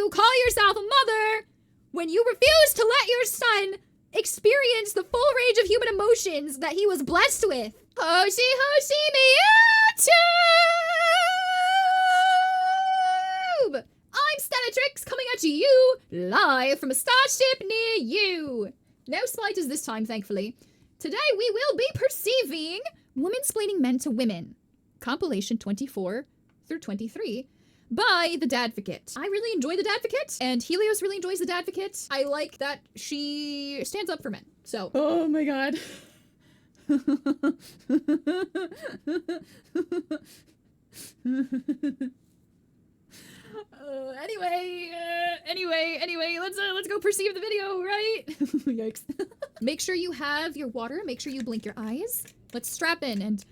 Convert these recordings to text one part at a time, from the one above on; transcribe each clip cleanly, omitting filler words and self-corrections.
you call yourself a mother when you refuse to let your son experience the full range of human emotions that he was blessed with? Hoshi Hoshi Miyatube! I'm Stellatrix coming at you live from a starship near you. No spiders this time, thankfully. Today we will be perceiving Womansplaining Men to Women, Compilation 24 through 23 by the Dadvocate. I really enjoy the Dadvocate, and Helios really enjoys the Dadvocate. I like that she stands up for men, so. Oh my god. Anyway, let's go perceive the video, right? Yikes. Make sure you have your water, make sure you blink your eyes. Let's strap in and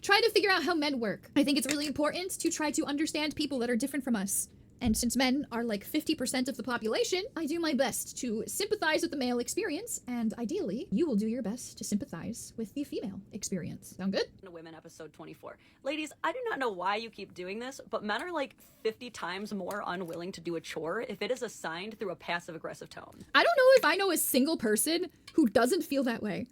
try to figure out how men work. I think it's really important to try to understand people that are different from us. And since men are like 50% of the population, I do my best to sympathize with the male experience, and ideally, you will do your best to sympathize with the female experience. Sound good? Women episode 24. Ladies, I do not know why you keep doing this, but men are like 50 times more unwilling to do a chore if it is assigned through a passive-aggressive tone. I don't know if I know a single person who doesn't feel that way.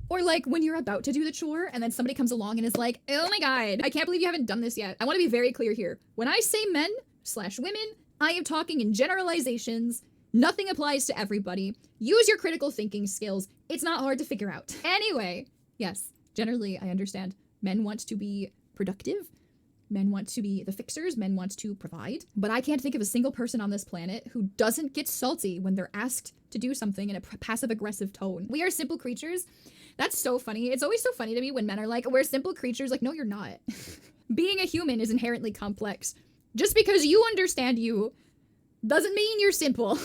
Or like when you're about to do the chore and then somebody comes along and is like, oh my god, I can't believe you haven't done this yet. I want to be very clear here. When I say men/women, I am talking in generalizations. Nothing applies to everybody. Use your critical thinking skills. It's not hard to figure out. Anyway, yes, generally I understand. Men want to be productive. Men want to be the fixers. Men want to provide. But I can't think of a single person on this planet who doesn't get salty when they're asked to do something in a passive-aggressive tone. We are simple creatures. That's so funny. It's always so funny to me when men are like, we're simple creatures. Like, no, you're not. Being a human is inherently complex. Just because you understand you doesn't mean you're simple.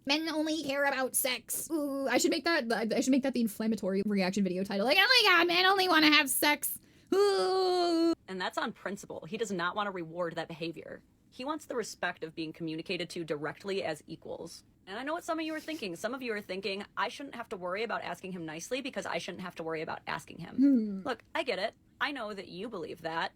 Men only care about sex. Ooh, I should make that the inflammatory reaction video title. Like, oh my god, men only want to have sex. Ooh. And that's on principle. He does not want to reward that behavior. He wants the respect of being communicated to directly as equals. And I know what some of you are thinking. Some of you are thinking, I shouldn't have to worry about asking him nicely because I shouldn't have to worry about asking him. Look, I get it. I know that you believe that.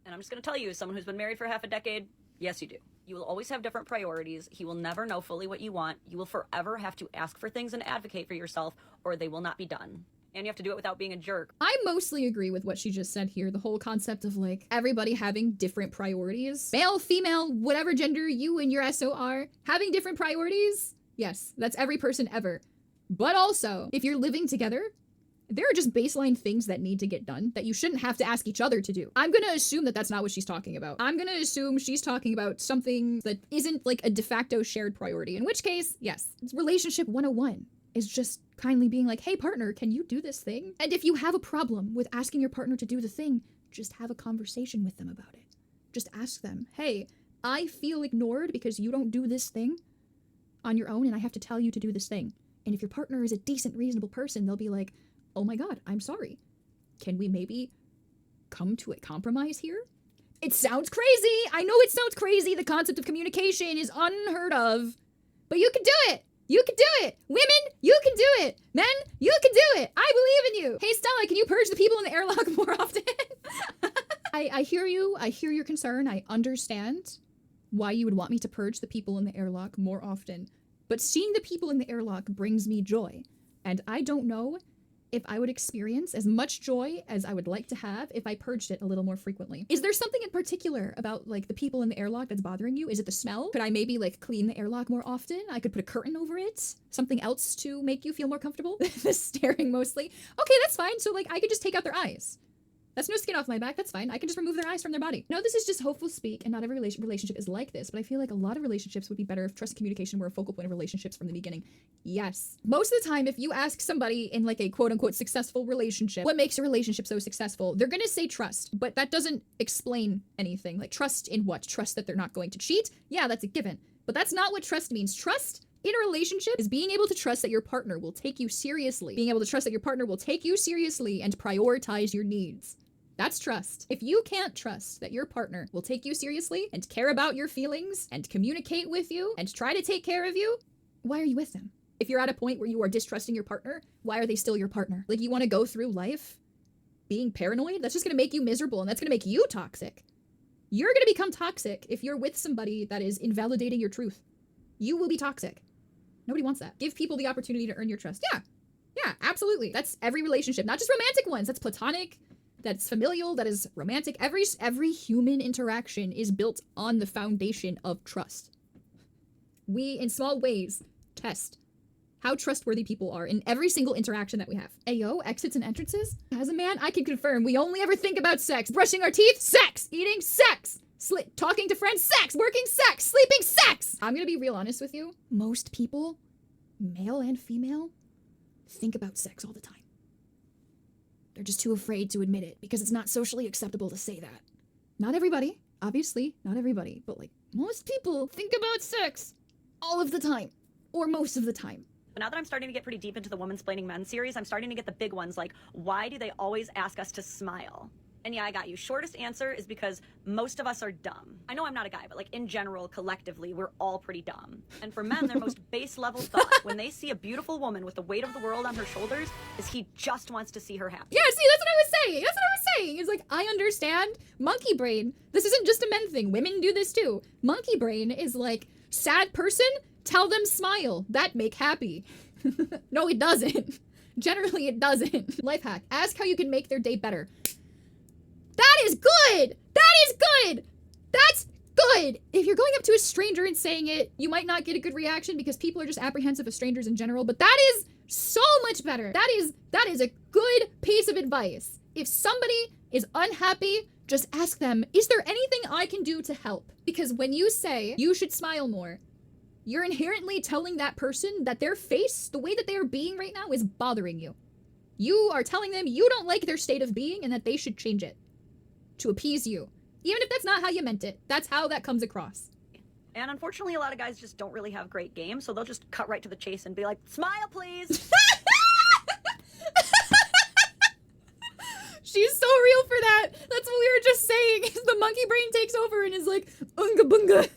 And I'm just going to tell you, as someone who's been married for half a decade, yes, you do. You will always have different priorities. He will never know fully what you want. You will forever have to ask for things and advocate for yourself, or they will not be done. And you have to do it without being a jerk. I mostly agree with what she just said here. The whole concept of like everybody having different priorities. Male, female, whatever gender you and your SO are, having different priorities. Yes, that's every person ever. But also, if you're living together, there are just baseline things that need to get done that you shouldn't have to ask each other to do. I'm gonna assume that that's not what she's talking about. I'm gonna assume she's talking about something that isn't like a de facto shared priority. In which case, yes, it's relationship 101 is just kindly being like, hey partner, can you do this thing? And if you have a problem with asking your partner to do the thing, just have a conversation with them about it. Just ask them, hey, I feel ignored because you don't do this thing on your own and I have to tell you to do this thing. And if your partner is a decent, reasonable person, they'll be like, oh my god, I'm sorry. Can we maybe come to a compromise here? It sounds crazy. I know it sounds crazy. The concept of communication is unheard of. But you can do it. You can do it. Women, you can do it. Men, you can do it. I believe in you. Hey Stella, can you purge the people in the airlock more often? I hear you. I hear your concern. I understand why you would want me to purge the people in the airlock more often. But seeing the people in the airlock brings me joy. And I don't know if I would experience as much joy as I would like to have if I purged it a little more frequently. Is there something in particular about like the people in the airlock that's bothering you? Is it the smell? Could I maybe like clean the airlock more often? I could put a curtain over it? Something else to make you feel more comfortable? The staring mostly. Okay, that's fine. So like I could just take out their eyes. That's no skin off my back, that's fine. I can just remove their eyes from their body. No, this is just hopeful speak, and not every relationship is like this, but I feel like a lot of relationships would be better if trust and communication were a focal point of relationships from the beginning. Yes. Most of the time, if you ask somebody in like a quote-unquote successful relationship, what makes a relationship so successful, they're gonna say trust, but that doesn't explain anything. Like trust in what? Trust that they're not going to cheat? Yeah, that's a given. But that's not what trust means. Trust in a relationship is being able to trust that your partner will take you seriously. Being able to trust that your partner will take you seriously and prioritize your needs. That's trust. If you can't trust that your partner will take you seriously and care about your feelings and communicate with you and try to take care of you, why are you with them? If you're at a point where you are distrusting your partner, why are they still your partner? Like you want to go through life being paranoid? That's just going to make you miserable and that's going to make you toxic. You're going to become toxic if you're with somebody that is invalidating your truth. you will be toxic. Nobody wants that. Give people the opportunity to earn your trust. Yeah, absolutely. That's every relationship, not just romantic ones. That's platonic, that's familial, that is romantic. Every human interaction is built on the foundation of trust. We, in small ways, test how trustworthy people are in every single interaction that we have. Ayo, exits and entrances? As a man, I can confirm we only ever think about sex. Brushing our teeth? Sex. Eating? Sex. Talking to friends? Sex. Working? Sex. Sleeping? Sex. I'm gonna be real honest with you. Most people, male and female, think about sex all the time. They're just too afraid to admit it because it's not socially acceptable to say that. Not everybody, obviously, not everybody, but like most people think about sex all of the time, or most of the time. But now that I'm starting to get pretty deep into the Womansplaining Men series, I'm starting to get the big ones like, why do they always ask us to smile? And yeah, I got you. Shortest answer is because most of us are dumb. I know I'm not a guy, but like in general, collectively, we're all pretty dumb. And for men, their most base level thought when they see a beautiful woman with the weight of the world on her shoulders is he just wants to see her happy. Yeah, see, that's what I was saying. It's like, I understand monkey brain. This isn't just a men thing. Women do this too. Monkey brain is like, sad person, tell them smile. That make happy. No, it doesn't. Generally, it doesn't. Life hack. Ask how you can make their day better. That is good! That is good! That's good! If you're going up to a stranger and saying it, you might not get a good reaction because people are just apprehensive of strangers in general, but that is so much better. That is a good piece of advice. If somebody is unhappy, just ask them, is there anything I can do to help? Because when you say you should smile more, you're inherently telling that person that their face, the way that they are being right now, is bothering you. You are telling them you don't like their state of being and that they should change it to appease you. Even if that's not how you meant it. That's how that comes across. And unfortunately, a lot of guys just don't really have great game, so they'll just cut right to the chase and be like, smile, please! She's so real for that. That's what we were just saying. The monkey brain takes over and is like, unga bunga.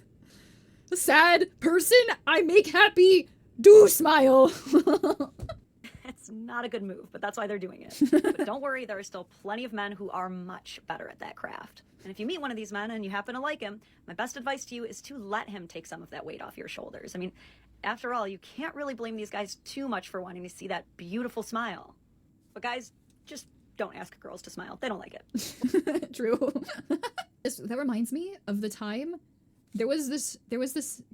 A sad person I make happy, do smile. It's not a good move, but that's why they're doing it. But don't worry, there are still plenty of men who are much better at that craft. And if you meet one of these men and you happen to like him, my best advice to you is to let him take some of that weight off your shoulders. I mean, after all, you can't really blame these guys too much for wanting to see that beautiful smile. But guys, just don't ask girls to smile. They don't like it. True. That reminds me of the time there was this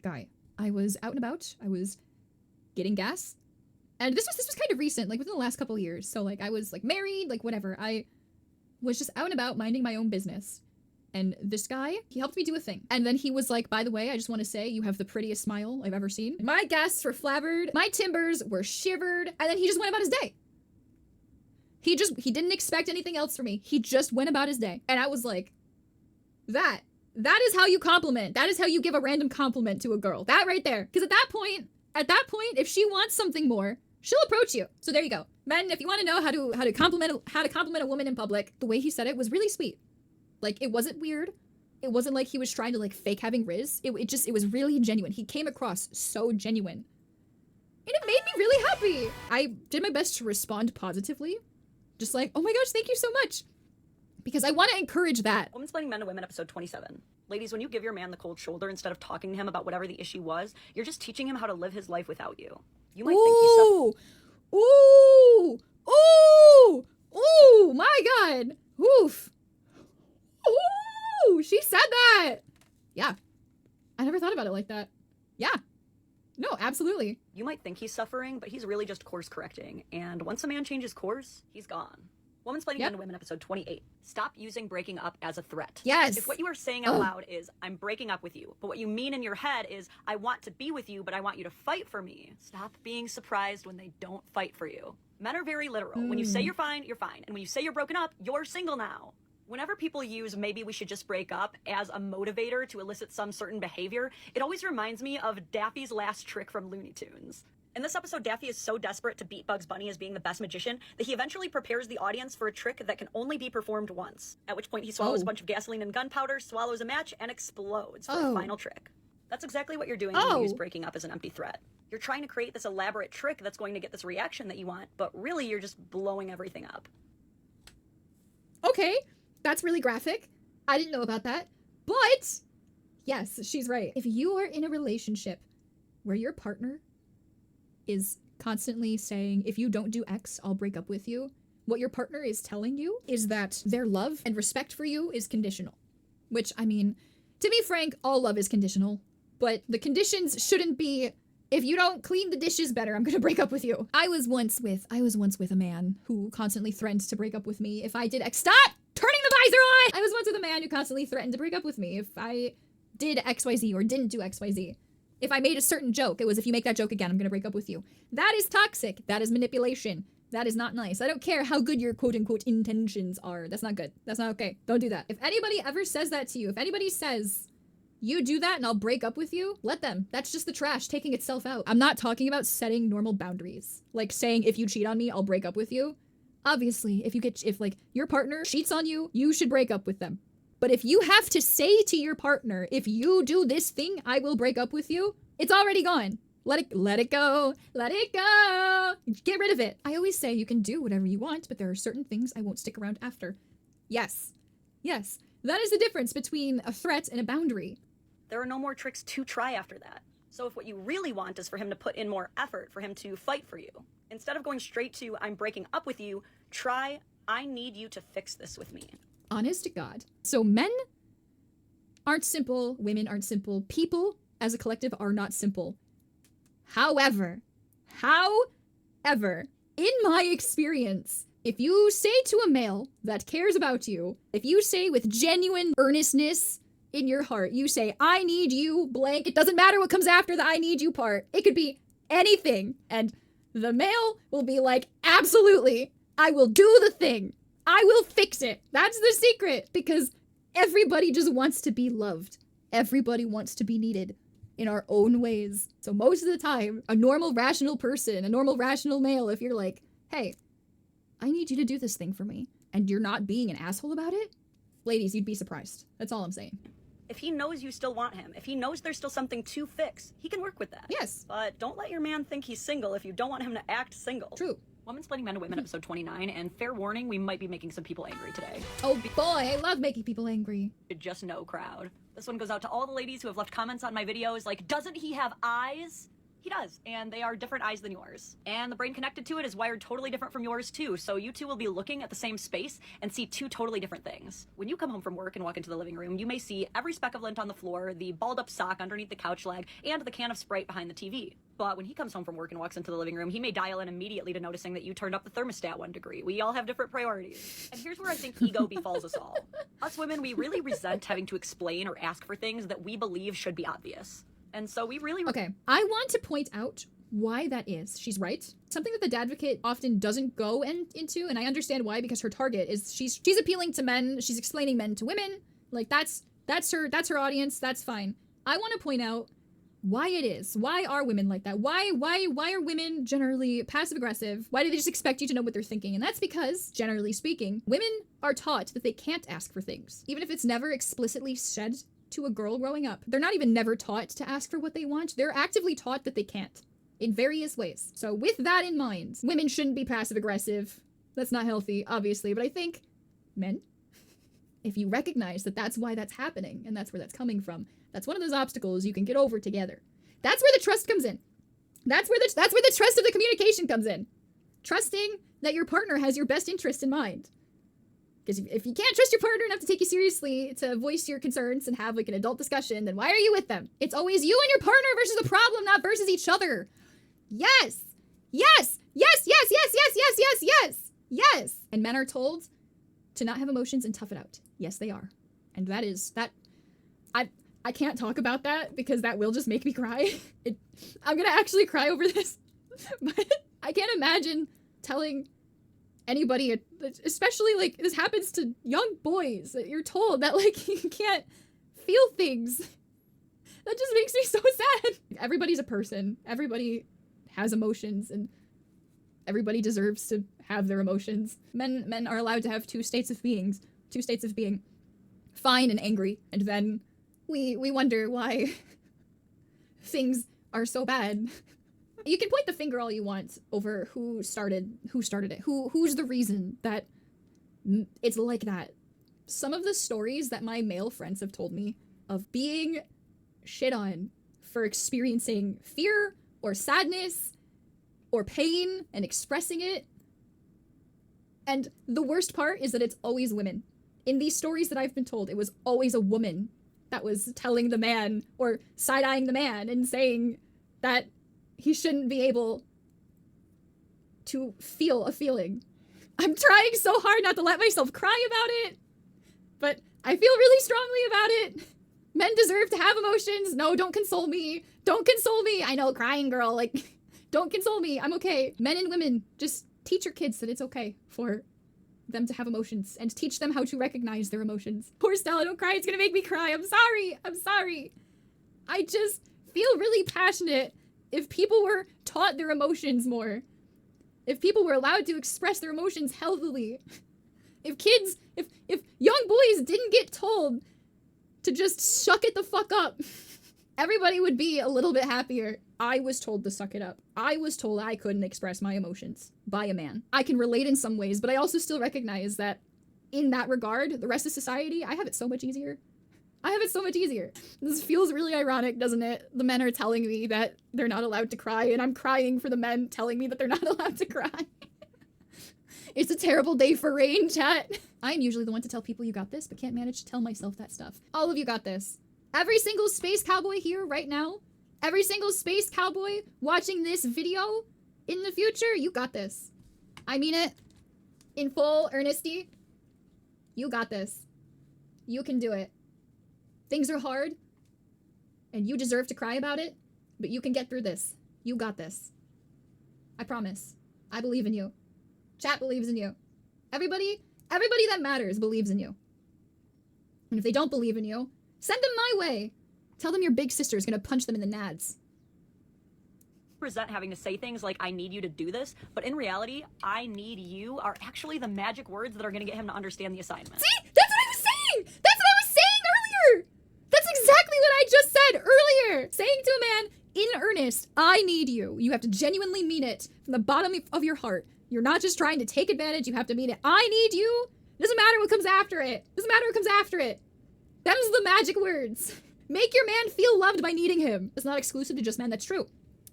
guy. I was out and about. I was getting gas. And this was kind of recent, like within the last couple of years. So like I was like married, like whatever. I was just out and about minding my own business. And this guy, he helped me do a thing. And then he was like, by the way, I just want to say you have the prettiest smile I've ever seen. My guests were flabbered. My timbers were shivered. And then he just went about his day. He didn't expect anything else from me. He just went about his day. And I was like, that is how you compliment. That is how you give a random compliment to a girl. That right there. Because at that point, if she wants something more, she'll approach you. So there you go. Men, if you want to know how to compliment a woman in public, the way he said it was really sweet. Like, it wasn't weird. It wasn't like he was trying to like fake having Riz. It was really genuine. He came across so genuine. And it made me really happy. I did my best to respond positively. Just like, oh my gosh, thank you so much. Because I want to encourage that. Womansplaining Men to Women, episode 27. Ladies, when you give your man the cold shoulder instead of talking to him about whatever the issue was, you're just teaching him how to live his life without you. You might think he's Ooh, my God. Oof. Ooh, she said that. Yeah. I never thought about it like that. Yeah. No, absolutely. You might think he's suffering, but he's really just course correcting. And once a man changes course, he's gone. Womansplaining Men to Women, episode 28. Stop using breaking up as a threat. Yes. If what you are saying out loud is, I'm breaking up with you, but what you mean in your head is, I want to be with you, but I want you to fight for me. Stop being surprised when they don't fight for you. Men are very literal. When you say you're fine, you're fine. And when you say you're broken up, you're single now. Whenever people use maybe we should just break up as a motivator to elicit some certain behavior, it always reminds me of Daffy's last trick from Looney Tunes. In this episode, Daffy is so desperate to beat Bugs Bunny as being the best magician that he eventually prepares the audience for a trick that can only be performed once, at which point he swallows a bunch of gasoline and gunpowder, swallows a match, and explodes for the final trick. That's exactly what you're doing when you use breaking up as an empty threat. You're trying to create this elaborate trick that's going to get this reaction that you want, but really you're just blowing everything up. Okay, that's really graphic. I didn't know about that. But, yes, she's right. If you are in a relationship where your partner is constantly saying, if you don't do X, I'll break up with you. What your partner is telling you is that their love and respect for you is conditional. Which, I mean, to be frank, all love is conditional. But the conditions shouldn't be, if you don't clean the dishes better, I'm gonna break up with you. I was once with a man who constantly threatened to break up with me if I did X. Stop turning the visor on! I was once with a man who constantly threatened to break up with me if I did XYZ or didn't do XYZ. If I made a certain joke, it was, if you make that joke again, I'm gonna break up with you. That is toxic. That is manipulation. That is not nice. I don't care how good your quote-unquote intentions are. That's not good. That's not okay. Don't do that. If anybody ever says that to you, if anybody says, you do that and I'll break up with you, let them. That's just the trash taking itself out. I'm not talking about setting normal boundaries. Like saying, if you cheat on me, I'll break up with you. Obviously, if like your partner cheats on you, you should break up with them. But if you have to say to your partner, if you do this thing, I will break up with you, it's already gone. Let it go. Let it go. Get rid of it. I always say you can do whatever you want, but there are certain things I won't stick around after. Yes. Yes. That is the difference between a threat and a boundary. There are no more tricks to try after that. So if what you really want is for him to put in more effort, for him to fight for you, instead of going straight to, I'm breaking up with you, try, I need you to fix this with me. Honest to God. So men aren't simple, women aren't simple, people as a collective are not simple. However, in my experience, if you say to a male that cares about you, if you say with genuine earnestness in your heart, you say, I need you, blank, it doesn't matter what comes after the I need you part. It could be anything. And the male will be like, absolutely, I will do the thing. I will fix it. That's the secret, because everybody just wants to be loved. Everybody wants to be needed in our own ways. So most of the time, a normal, rational person, a normal, rational male, if you're like, hey, I need you to do this thing for me, and you're not being an asshole about it, ladies, you'd be surprised. That's all I'm saying. If he knows you still want him, if he knows there's still something to fix, he can work with that. Yes. But don't let your man think he's single if you don't want him to act single. True. Womansplaining Men to Women, episode 29, and fair warning, we might be making some people angry today. Oh boy, I love making people angry. Just know, crowd. This one goes out to all the ladies who have left comments on my videos like, doesn't he have eyes? He does, and they are different eyes than yours. And the brain connected to it is wired totally different from yours too, so you two will be looking at the same space and see two totally different things. When you come home from work and walk into the living room, you may see every speck of lint on the floor, the balled up sock underneath the couch leg, and the can of Sprite behind the TV. But when he comes home from work and walks into the living room, he may dial in immediately to noticing that you turned up the thermostat 1 degree. We all have different priorities. And here's where I think ego befalls us all. Us women, we really resent having to explain or ask for things that we believe should be obvious. And so we really... Okay, I want to point out why that is. She's right. Something that the Dadvocate often doesn't go into, and I understand why, because her target is she's appealing to men, she's explaining men to women. Like that's her audience, that's fine. I want to point out why it is. Why are women like that? Why are women generally passive aggressive? Why do they just expect you to know what they're thinking? And that's because, generally speaking, women are taught that they can't ask for things. Even if it's never explicitly said to a girl growing up. They're not even never taught to ask for what they want. They're actively taught that they can't. In various ways. So with that in mind, women shouldn't be passive aggressive. That's not healthy, obviously, but I think men, if you recognize that that's why that's happening and that's where that's coming from, that's one of those obstacles you can get over together. That's where the trust comes in. That's where the trust of the communication comes in. Trusting that your partner has your best interest in mind. Because if you can't trust your partner enough to take you seriously, to voice your concerns and have like an adult discussion, then why are you with them? It's always you and your partner versus the problem, not versus each other. Yes! Yes! Yes! Yes! Yes! Yes! Yes! Yes! Yes! Yes! And men are told to not have emotions and tough it out. Yes, they are. And that is, that, I can't talk about that because that will just make me cry. I'm gonna actually cry over this. But I can't imagine telling anybody, especially like this happens to young boys, that you're told that like you can't feel things. That just makes me so sad. Everybody's a person. Everybody has emotions and everybody deserves to have their emotions. Men are allowed to have two states of being, fine and angry, and then we wonder why things are so bad. You can point the finger all you want over who started it. Who's the reason that it's like that. Some of the stories that my male friends have told me of being shit on for experiencing fear or sadness or pain and expressing it. And the worst part is that it's always women. In these stories that I've been told, it was always a woman that was telling the man or side-eyeing the man and saying that he shouldn't be able to feel a feeling. I'm trying so hard not to let myself cry about it, but I feel really strongly about it. Men deserve to have emotions. No, don't console me. Don't console me. I know, crying girl, like, don't console me. I'm okay. Men and women, just teach your kids that it's okay for them to have emotions and teach them how to recognize their emotions. Poor Stella, don't cry. It's gonna make me cry. I'm sorry. I'm sorry. I just feel really passionate. If people were taught their emotions more, if people were allowed to express their emotions healthily, if young boys didn't get told to just suck it the fuck up, everybody would be a little bit happier. I was told to suck it up. I was told I couldn't express my emotions by a man. I can relate in some ways, but I also still recognize that in that regard, the rest of society, I have it so much easier. I have it so much easier. This feels really ironic, doesn't it? The men are telling me that they're not allowed to cry, and I'm crying for the men telling me that they're not allowed to cry. It's a terrible day for rain, chat. I'm usually the one to tell people you got this, but can't manage to tell myself that stuff. All of you got this. Every single space cowboy here right now, every single space cowboy watching this video in the future, you got this. I mean it in full earnesty. You got this. You can do it. Things are hard, and you deserve to cry about it, but you can get through this. You got this. I promise. I believe in you. Chat believes in you. Everybody that matters believes in you. And if they don't believe in you, send them my way. Tell them your big sister is gonna punch them in the nads. Resent having to say things like, I need you to do this, but in reality, I need you are actually the magic words that are gonna get him to understand the assignment. See? That's what I was saying! That's what I was saying earlier! That's exactly what I just said earlier! Saying to a man, in earnest, I need you. You have to genuinely mean it from the bottom of your heart. You're not just trying to take advantage, you have to mean it. I need you! Doesn't matter what comes after it. Doesn't matter what comes after it. Them's the magic words. Make your man feel loved by needing him. It's not exclusive to just men. That's true.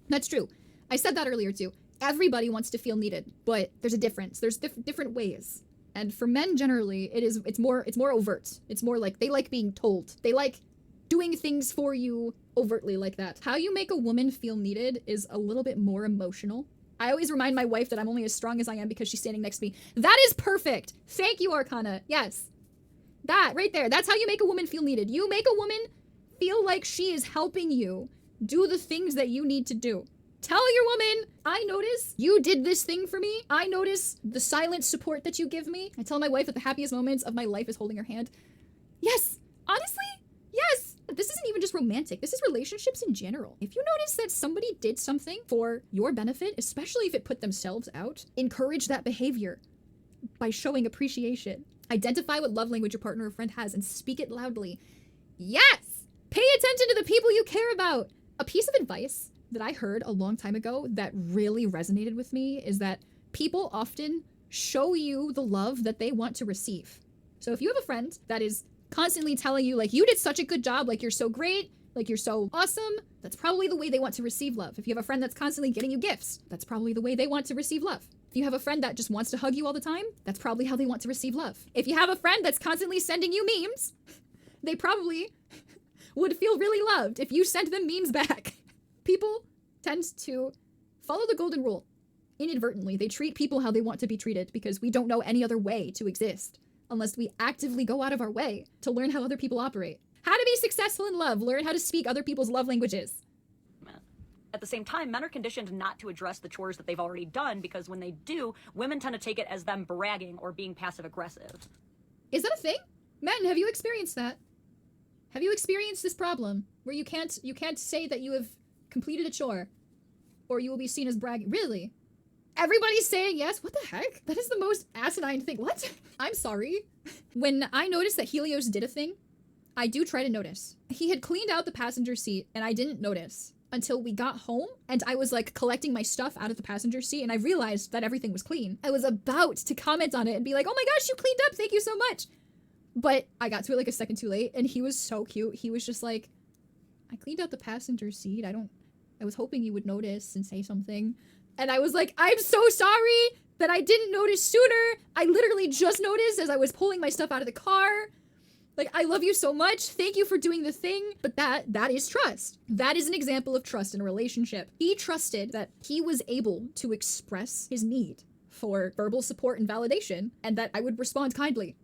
That's true. I said that earlier too. Everybody wants to feel needed, but there's a difference. There's different ways. And for men generally, it's more overt. It's more like they like being told. They like doing things for you overtly like that. How you make a woman feel needed is a little bit more emotional. I always remind my wife that I'm only as strong as I am because she's standing next to me. That is perfect. Thank you, Arcana. Yes. That right there. That's how you make a woman feel needed. You make a woman feel like she is helping you do the things that you need to do. Tell your woman, I notice you did this thing for me. I notice the silent support that you give me. I tell my wife that the happiest moments of my life is holding her hand. Yes. Honestly, yes. This isn't even just romantic. This is relationships in general. If you notice that somebody did something for your benefit, especially if it put themselves out, encourage that behavior by showing appreciation. Identify what love language your partner or friend has and speak it loudly. Yes! Pay attention to the people you care about. A piece of advice that I heard a long time ago that really resonated with me is that people often show you the love that they want to receive. So if you have a friend that is constantly telling you, like, you did such a good job, like, you're so great, like, you're so awesome, that's probably the way they want to receive love. If you have a friend that's constantly getting you gifts, that's probably the way they want to receive love. If you have a friend that just wants to hug you all the time, that's probably how they want to receive love. If you have a friend that's constantly sending you memes, they probably would feel really loved if you sent them memes back. People tend to follow the golden rule. Inadvertently, they treat people how they want to be treated because we don't know any other way to exist unless we actively go out of our way to learn how other people operate. How to be successful in love. Learn how to speak other people's love languages. At the same time, men are conditioned not to address the chores that they've already done because when they do, women tend to take it as them bragging or being passive-aggressive. Is that a thing? Men, have you experienced that? Have you experienced this problem where you can't say that you have completed a chore or you will be seen as bragging? Really? Everybody's saying yes? What the heck? That is the most asinine thing. What? I'm sorry. When I noticed that Helios did a thing, I do try to notice. He had cleaned out the passenger seat and I didn't notice until we got home and I was like collecting my stuff out of the passenger seat and I realized that everything was clean. I was about to comment on it and be like, oh my gosh, you cleaned up, thank you so much. But I got to it like a second too late and he was so cute. He was just like, I cleaned out the passenger seat. I was hoping you would notice and say something. And I was like, I'm so sorry that I didn't notice sooner. I literally just noticed as I was pulling my stuff out of the car. Like, I love you so much. Thank you for doing the thing. But that is trust. That is an example of trust in a relationship. He trusted that he was able to express his need for verbal support and validation, and that I would respond kindly.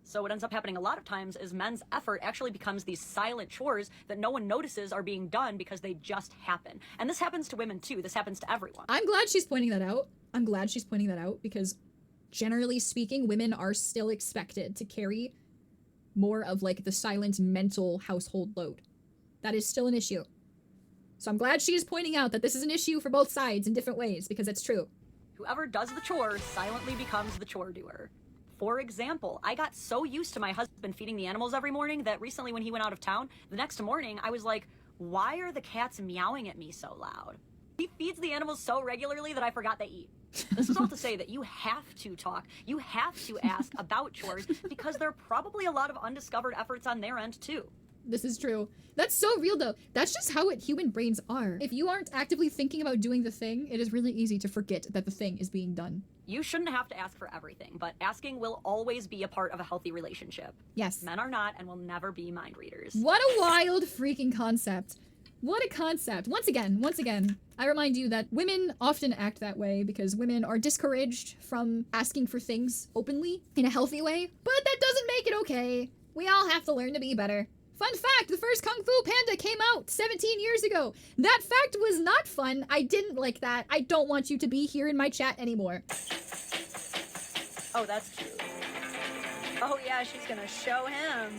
So what ends up happening a lot of times is men's effort actually becomes these silent chores that no one notices are being done because they just happen. And this happens to women too. This happens to everyone. I'm glad she's pointing that out. Because generally speaking, women are still expected to carry more of like the silent mental household load. That is still an issue. So I'm glad she is pointing out that this is an issue for both sides in different ways, because it's true. Whoever does the chores silently becomes the chore doer. For example, I got so used to my husband feeding the animals every morning that recently when he went out of town, the next morning I was like, why are the cats meowing at me so loud? He feeds the animals so regularly that I forgot they eat. This is all to say that you have to talk, you have to ask about chores because there are probably a lot of undiscovered efforts on their end too. This is true. That's so real though. That's just how human brains are. If you aren't actively thinking about doing the thing, it is really easy to forget that the thing is being done. You shouldn't have to ask for everything, but asking will always be a part of a healthy relationship. Yes. Men are not and will never be mind readers. What a wild freaking concept. What a concept. Once again, I remind you that women often act that way because women are discouraged from asking for things openly in a healthy way, but that doesn't make it okay. We all have to learn to be better. Fun fact, the first Kung Fu Panda came out 17 years ago. That fact was not fun. I didn't like that. I don't want you to be here in my chat anymore. Oh, that's cute. Oh yeah, she's gonna show him.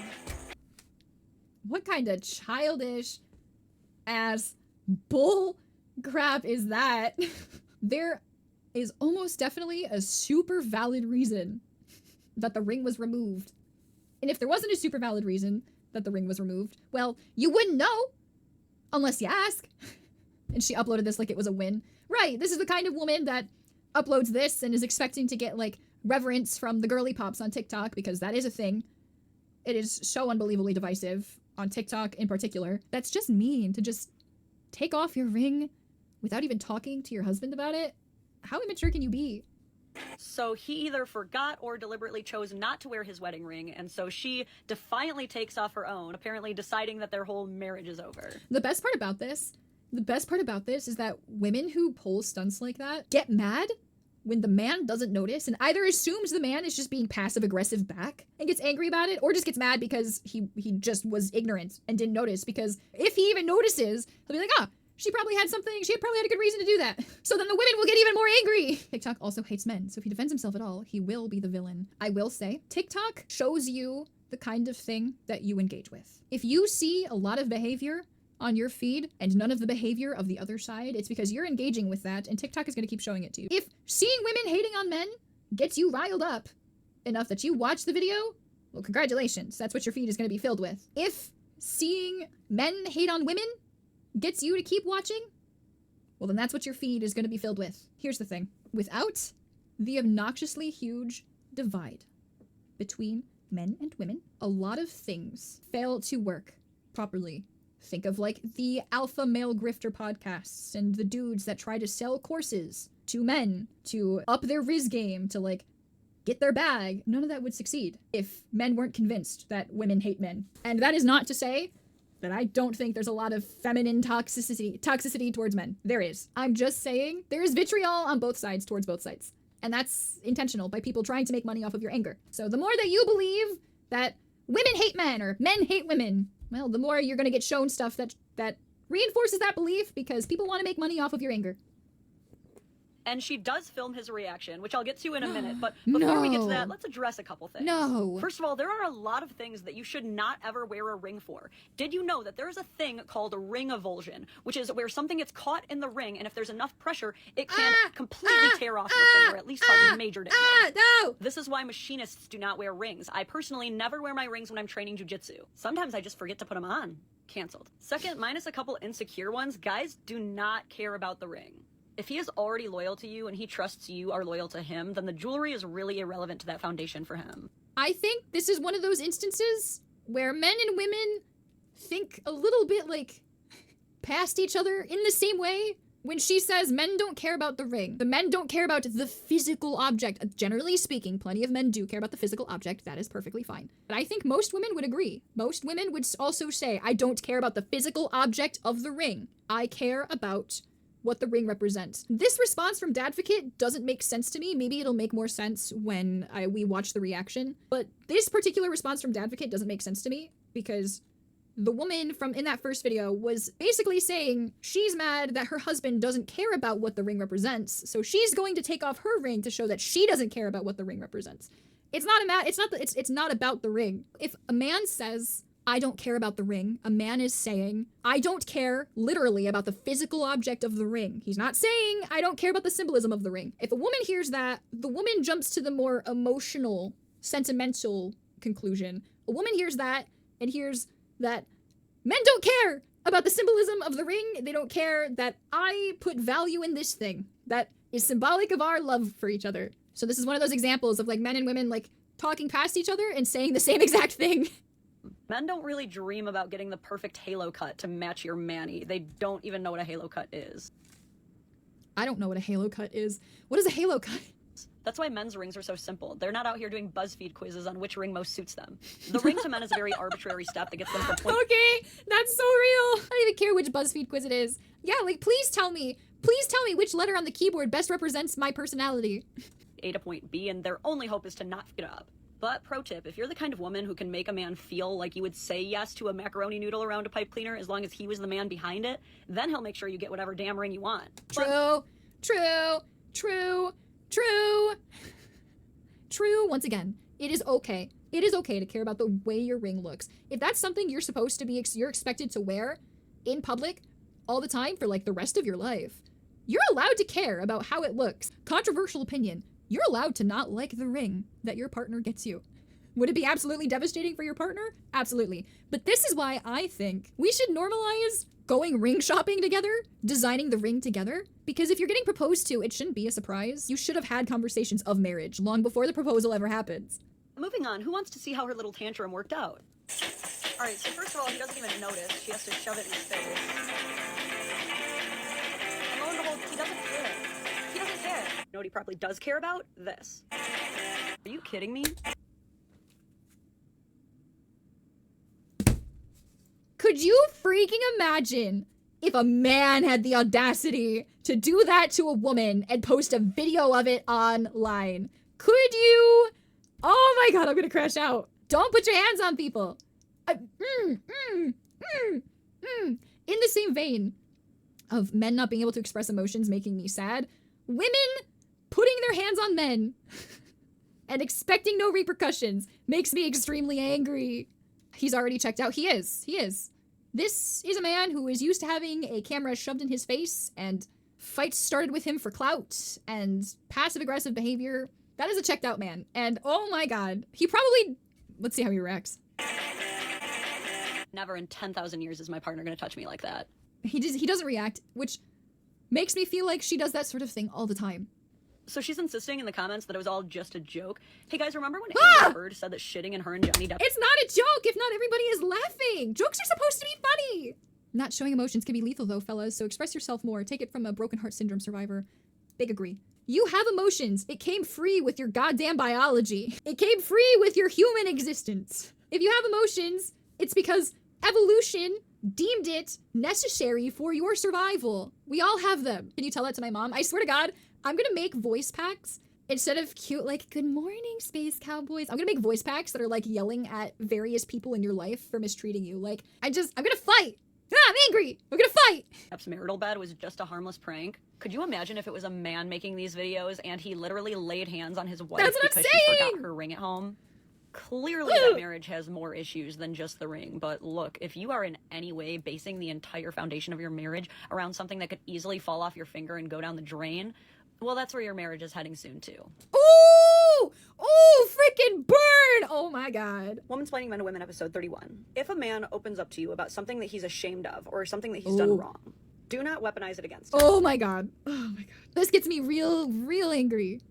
What kind of childish ass bull crap is that? There is almost definitely a super valid reason that the ring was removed. And if there wasn't a super valid reason that the ring was removed, well, you wouldn't know unless you ask. And she uploaded this like it was a win. Right, this is the kind of woman that uploads this and is expecting to get like reverence from the girly pops on TikTok, because that is a thing. It is so unbelievably divisive on TikTok in particular. That's just mean to just take off your ring without even talking to your husband about it. How immature can you be? So he either forgot or deliberately chose not to wear his wedding ring, and so she defiantly takes off her own, apparently deciding that their whole marriage is over. The best part about this is that women who pull stunts like that get mad when the man doesn't notice and either assumes the man is just being passive-aggressive back and gets angry about it, or just gets mad because he just was ignorant and didn't notice, because if he even notices, he'll be like, she probably had a good reason to do that. So then the women will get even more angry. TikTok also hates men, so if he defends himself at all, he will be the villain. I will say, TikTok shows you the kind of thing that you engage with. If you see a lot of behavior on your feed and none of the behavior of the other side, it's because you're engaging with that, and TikTok is going to keep showing it to you. If seeing women hating on men gets you riled up enough that you watch the video, well, congratulations. That's what your feed is going to be filled with. If seeing men hate on women gets you to keep watching, well, then that's what your feed is going to be filled with. Here's the thing. Without the obnoxiously huge divide between men and women, a lot of things fail to work properly. Think of like the alpha male grifter podcasts and the dudes that try to sell courses to men to up their Riz game to like get their bag. None of that would succeed if men weren't convinced that women hate men. And that is not to say that I don't think there's a lot of feminine toxicity towards men. There is. I'm just saying there's vitriol on both sides towards both sides. And that's intentional by people trying to make money off of your anger. So the more that you believe that women hate men or men hate women, well, the more you're going to get shown stuff that reinforces that belief, because people want to make money off of your anger. And she does film his reaction, which I'll get to in a minute. But before we get to that, let's address a couple things. No. First of all, there are a lot of things that you should not ever wear a ring for. Did you know that there's a thing called a ring avulsion, which is where something gets caught in the ring, and if there's enough pressure, it can completely tear off your finger, at least cause major damage. No! This is why machinists do not wear rings. I personally never wear my rings when I'm training jujitsu. Sometimes I just forget to put them on. Canceled. Second, minus a couple insecure ones, guys do not care about the ring. If he is already loyal to you and he trusts you are loyal to him, then the jewelry is really irrelevant to that foundation for him. I think this is one of those instances where men and women think a little bit like past each other in the same way. When she says men don't care about the ring, the men don't care about the physical object. Generally speaking, plenty of men do care about the physical object. That is perfectly fine. But I think most women would agree. Most women would also say, I don't care about the physical object of the ring. I care about what the ring represents. This response from Dadvocate doesn't make sense to me. Maybe it'll make more sense when we watch the reaction. But this particular response from Dadvocate doesn't make sense to me because the woman from in that first video was basically saying she's mad that her husband doesn't care about what the ring represents, so she's going to take off her ring to show that she doesn't care about what the ring represents. It's not about the ring. If a man says, I don't care about the ring, a man is saying, I don't care literally about the physical object of the ring. He's not saying, I don't care about the symbolism of the ring. If a woman hears that, the woman jumps to the more emotional, sentimental conclusion. A woman hears that and hears that men don't care about the symbolism of the ring. They don't care that I put value in this thing that is symbolic of our love for each other. So this is one of those examples of like men and women like talking past each other and saying the same exact thing. Men don't really dream about getting the perfect halo cut to match your manny. They don't even know what a halo cut is. I don't know what a halo cut is. What is a halo cut? That's why men's rings are so simple. They're not out here doing BuzzFeed quizzes on which ring most suits them. The ring to men is a very arbitrary step that gets them from point. Okay, that's so real. I don't even care which BuzzFeed quiz it is. Yeah, like please tell me which letter on the keyboard best represents my personality. A to point B, and their only hope is to not fuck it up. But pro tip, if you're the kind of woman who can make a man feel like you would say yes to a macaroni noodle around a pipe cleaner as long as he was the man behind it, then he'll make sure you get whatever damn ring you want. True. Once again, it is okay. It is okay to care about the way your ring looks. If that's something you're supposed to be, you're expected to wear in public all the time for like the rest of your life, you're allowed to care about how it looks. Controversial opinion. You're allowed to not like the ring that your partner gets you. Would it be absolutely devastating for your partner? Absolutely. But this is why I think we should normalize going ring shopping together, designing the ring together, because if you're getting proposed to, it shouldn't be a surprise. You should have had conversations of marriage long before the proposal ever happens. Moving on, who wants to see how her little tantrum worked out? Alright, so first of all, he doesn't even notice. She has to shove it in his face. And lo and behold, he doesn't care. He doesn't care. You know what he probably does care about? This. Are you kidding me? Could you freaking imagine if a man had the audacity to do that to a woman and post a video of it online? Could you? Oh my god, I'm gonna crash out. Don't put your hands on people. In the same vein of men not being able to express emotions making me sad, women putting their hands on men and expecting no repercussions makes me extremely angry. He's already checked out. He is. This is a man who is used to having a camera shoved in his face, and fights started with him for clout and passive-aggressive behavior. That is a checked out man. And oh my god, he probably... Let's see how he reacts. Never in 10,000 years is my partner gonna touch me like that. He doesn't react, which makes me feel like she does that sort of thing all the time. So she's insisting in the comments that it was all just a joke. Hey guys, remember when Amber Heard said that shitting in her and Johnny Depp... It's not a joke if not everybody is laughing! Jokes are supposed to be funny! Not showing emotions can be lethal though, fellas, so express yourself more. Take it from a broken heart syndrome survivor. Big agree. You have emotions. It came free with your goddamn biology. It came free with your human existence. If you have emotions, it's because evolution deemed it necessary for your survival. We all have them. Can you tell that to my mom? I swear to God, I'm gonna make voice packs instead of cute, like, good morning, space cowboys. I'm gonna make voice packs that are, like, yelling at various people in your life for mistreating you. Like, I'm gonna fight. I'm angry. We're gonna fight. Depp's marital bed was just a harmless prank. Could you imagine if it was a man making these videos and he literally laid hands on his wife because she forgot her ring at home? Clearly that marriage has more issues than just the ring, but look, if you are in any way basing the entire foundation of your marriage around something that could easily fall off your finger and go down the drain, well, that's where your marriage is heading soon, too. Ooh! Ooh, freaking burn! Oh my god. Womansplaining Men to Women, episode 31. If a man opens up to you about something that he's ashamed of or something that he's done wrong, do not weaponize it against him. Oh my god. Oh my god. This gets me real angry.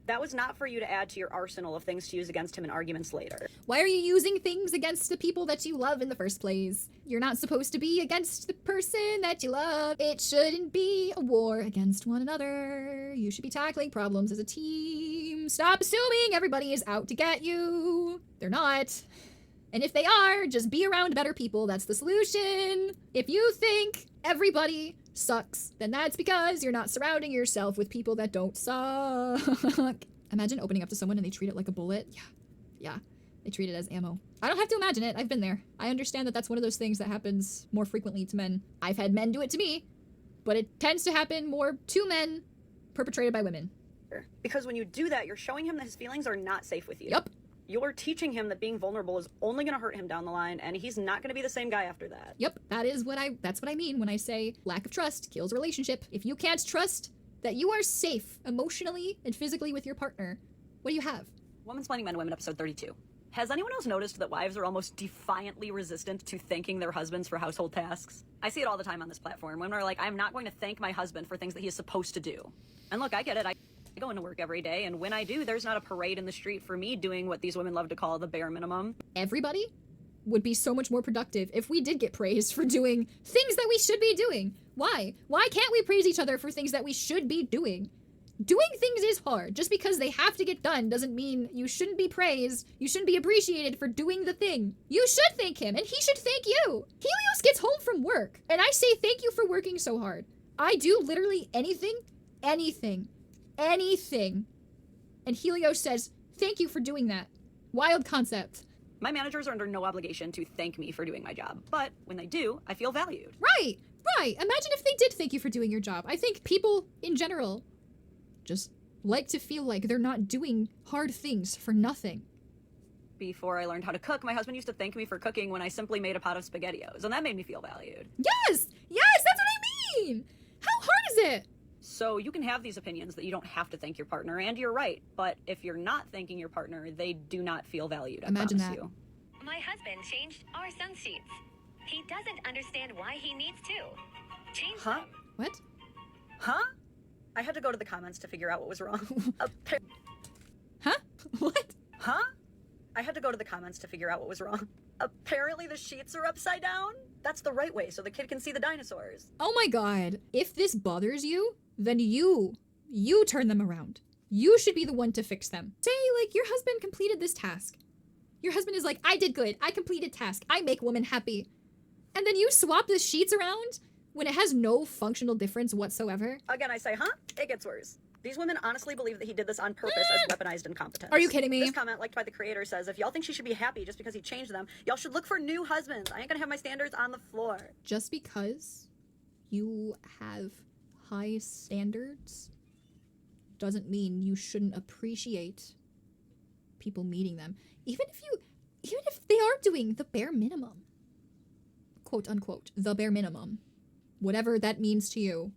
That was not for you to add to your arsenal of things to use against him in arguments later. Why are you using things against the people that you love in the first place? You're not supposed to be against the person that you love. It shouldn't be a war against one another. You should be tackling problems as a team. Stop assuming everybody is out to get you. They're not. And if they are, just be around better people. That's the solution. If you think everybody sucks, then that's because you're not surrounding yourself with people that don't suck. Imagine opening up to someone and they treat it like a bullet. Yeah. They treat it as ammo. I don't have to imagine it. I've been there. I understand that that's one of those things that happens more frequently to men. I've had men do it to me, but it tends to happen more to men perpetrated by women. Because when you do that, you're showing him that his feelings are not safe with you. Yep. You're teaching him that being vulnerable is only going to hurt him down the line, and he's not going to be the same guy after that. Yep, that's what I mean when I say lack of trust kills a relationship. If you can't trust that you are safe emotionally and physically with your partner, what do you have? Womansplaining Men and Women, episode 32. Has anyone else noticed that wives are almost defiantly resistant to thanking their husbands for household tasks? I see it all the time on this platform. Women are like, I'm not going to thank my husband for things that he is supposed to do. And look, I get it. I go into work every day, and when I do, there's not a parade in the street for me doing what these women love to call the bare minimum. Everybody would be so much more productive if we did get praised for doing things that we should be doing. Why? Why can't we praise each other for things that we should be doing? Doing things is hard. Just because they have to get done doesn't mean you shouldn't be praised. You shouldn't be appreciated for doing the thing. You should thank him, and he should thank you. Helios gets home from work, and I say thank you for working so hard. I do literally anything. And Helios says, thank you for doing that. Wild concept. My managers are under no obligation to thank me for doing my job, but when they do, I feel valued. Right. Imagine if they did thank you for doing your job. I think people in general just like to feel like they're not doing hard things for nothing. Before I learned how to cook, my husband used to thank me for cooking when I simply made a pot of SpaghettiOs, and that made me feel valued. Yes, that's what I mean. How hard is it? So you can have these opinions that you don't have to thank your partner, and you're right. But if you're not thanking your partner, they do not feel valued. Imagine I promise that. you. My husband changed our sun sheets. He doesn't understand why he needs to. Change them. What? Huh? I had to go to the comments to figure out what was wrong. Huh? What? Huh? I had to go to the comments to figure out what was wrong. Apparently the sheets are upside down? That's the right way, so the kid can see the dinosaurs. Oh my god. If this bothers you, then you turn them around. You should be the one to fix them. Say, like, your husband completed this task. Your husband is like, I did good. I completed task. I make woman happy. And then you swap the sheets around when it has no functional difference whatsoever. Again, I say, huh? It gets worse. These women honestly believe that he did this on purpose as weaponized incompetence. Are you kidding me? This comment, liked by the creator, says, if y'all think she should be happy just because he changed them, y'all should look for new husbands. I ain't gonna have my standards on the floor. Just because you have high standards doesn't mean you shouldn't appreciate people meeting them. Even if they are doing the bare minimum. Quote unquote, the bare minimum. Whatever that means to you.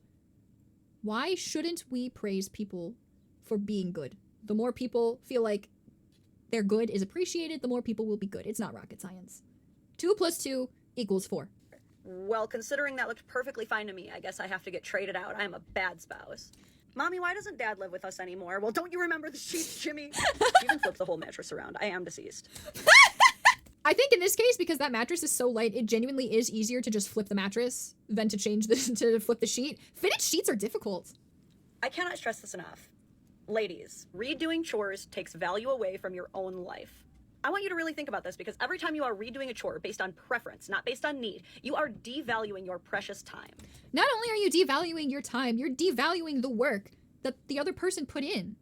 Why shouldn't we praise people for being good? The more people feel like their good is appreciated, the more people will be good. It's not rocket science. 2 + 2 = 4. Well, considering that looked perfectly fine to me, I guess I have to get traded out. I'm a bad spouse. Mommy, why doesn't Dad live with us anymore? Well, don't you remember the sheets, Jimmy? She even flipped the whole mattress around. I am deceased. I think in this case, because that mattress is so light, it genuinely is easier to just flip the mattress than to to flip the sheet. Fitted sheets are difficult. I cannot stress this enough. Ladies, redoing chores takes value away from your own life. I want you to really think about this, because every time you are redoing a chore based on preference, not based on need, you are devaluing your precious time. Not only are you devaluing your time, you're devaluing the work that the other person put in.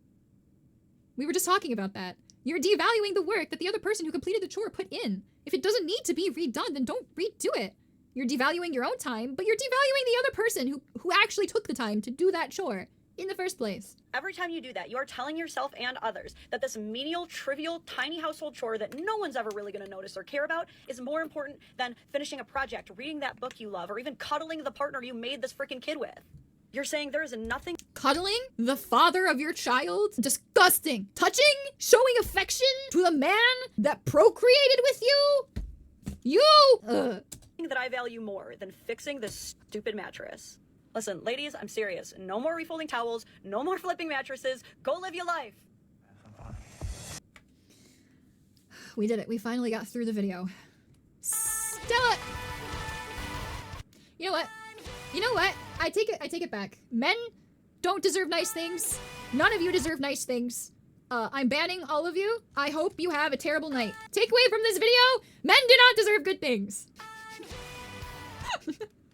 We were just talking about that. You're devaluing the work that the other person who completed the chore put in. If it doesn't need to be redone, then don't redo it. You're devaluing your own time, but you're devaluing the other person who actually took the time to do that chore in the first place. Every time you do that, you are telling yourself and others that this menial, trivial, tiny household chore that no one's ever really going to notice or care about is more important than finishing a project, reading that book you love, or even cuddling the partner you made this freaking kid with. You're saying there is nothing... Cuddling the father of your child? Disgusting. Touching? Showing affection to the man that procreated with you? that I value more than fixing this stupid mattress. Listen, ladies, I'm serious. No more refolding towels, no more flipping mattresses. Go live your life. We did it. We finally got through the video. Stella! You know what? You know what? I take it back. Men don't deserve nice things. None of you deserve nice things. I'm banning all of you. I hope you have a terrible night. Takeaway from this video, men do not deserve good things.